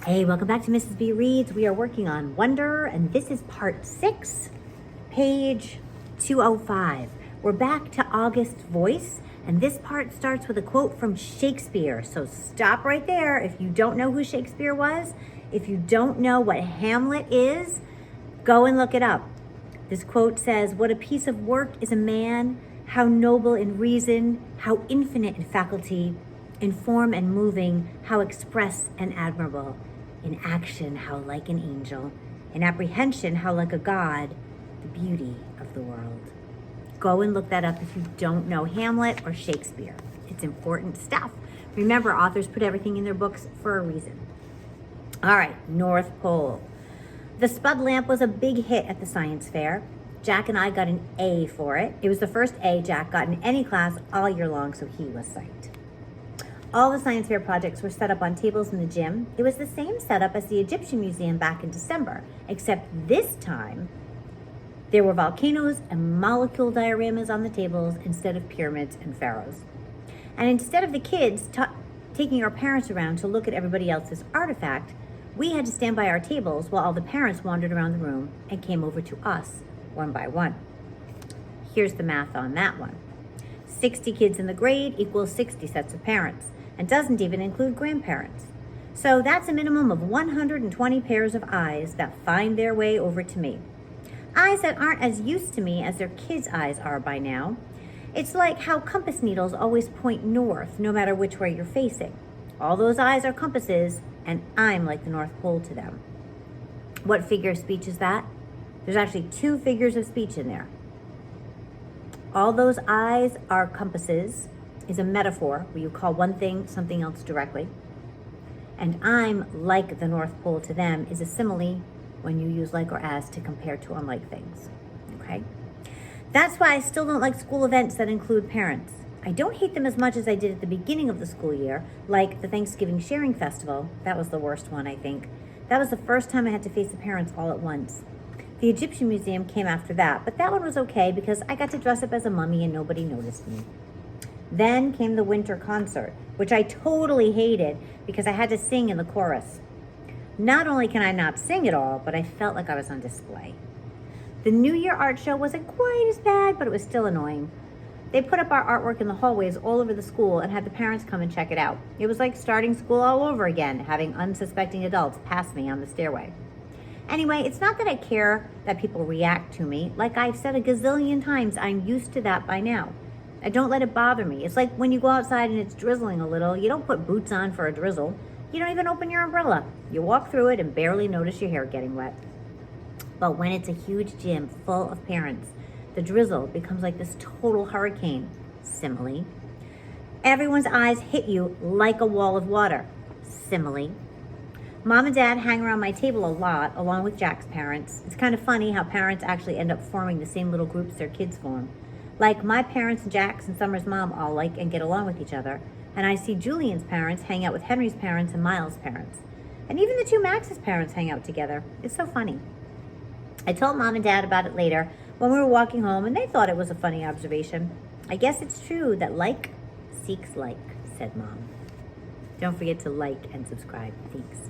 Hey, welcome back to Mrs. B Reads. We are working on Wonder, and this is part 6, page 205. We're back to August's voice, and this part starts with a quote from Shakespeare. So stop right there if you don't know who Shakespeare was. If you don't know what Hamlet is, go and look it up. This quote says, "What a piece of work is a man, how noble in reason, how infinite in faculty, in form and moving, how express and admirable. In action, how like an angel. In apprehension, how like a god. The beauty of the world." Go and look that up if you don't know Hamlet or Shakespeare. It's important stuff. Remember, authors put everything in their books for a reason. All right, North Pole. The Spud lamp was a big hit at the science fair. Jack and I got an A for it. It was the first A Jack got in any class all year long, so he was psyched. All the science fair projects were set up on tables in the gym. It was the same setup as the Egyptian Museum back in December, except this time there were volcanoes and molecule dioramas on the tables instead of pyramids and pharaohs. And instead of the kids taking our parents around to look at everybody else's artifact, we had to stand by our tables while all the parents wandered around the room and came over to us one by one. Here's the math on that one. 60 kids in the grade equals 60 sets of parents, and doesn't even include grandparents. So that's a minimum of 120 pairs of eyes that find their way over to me. Eyes that aren't as used to me as their kids' eyes are by now. It's like how compass needles always point north no matter which way you're facing. All those eyes are compasses, and I'm like the North Pole to them. What figure of speech is that? There's actually 2 figures of speech in there. All those eyes are compasses is a metaphor where you call one thing something else directly. And I'm like the North Pole to them is a simile when you use like or as to compare two unlike things. Okay? That's why I still don't like school events that include parents. I don't hate them as much as I did at the beginning of the school year, like the Thanksgiving Sharing Festival. That was the worst one, I think. That was the first time I had to face the parents all at once. The Egyptian Museum came after that, but that one was okay because I got to dress up as a mummy and nobody noticed me. Then came the winter concert, which I totally hated because I had to sing in the chorus. Not only can I not sing at all, but I felt like I was on display. The New Year art show wasn't quite as bad, but it was still annoying. They put up our artwork in the hallways all over the school and had the parents come and check it out. It was like starting school all over again, having unsuspecting adults pass me on the stairway. Anyway, it's not that I care that people react to me. Like I've said a gazillion times, I'm used to that by now. I don't let it bother me. It's like when you go outside and it's drizzling a little, you don't put boots on for a drizzle. You don't even open your umbrella. You walk through it and barely notice your hair getting wet. But when it's a huge gym full of parents, the drizzle becomes like this total hurricane. Simile. Everyone's eyes hit you like a wall of water. Simile. Mom and Dad hang around my table a lot, along with Jack's parents. It's kind of funny how parents actually end up forming the same little groups their kids form. Like my parents, Jack's and Summer's mom all like and get along with each other. And I see Julian's parents hang out with Henry's parents and Miles' parents. And even the 2 Max's parents hang out together. It's so funny. I told Mom and Dad about it later when we were walking home, and they thought it was a funny observation. I guess it's true that like seeks like, said Mom. Don't forget to like and subscribe. Thanks.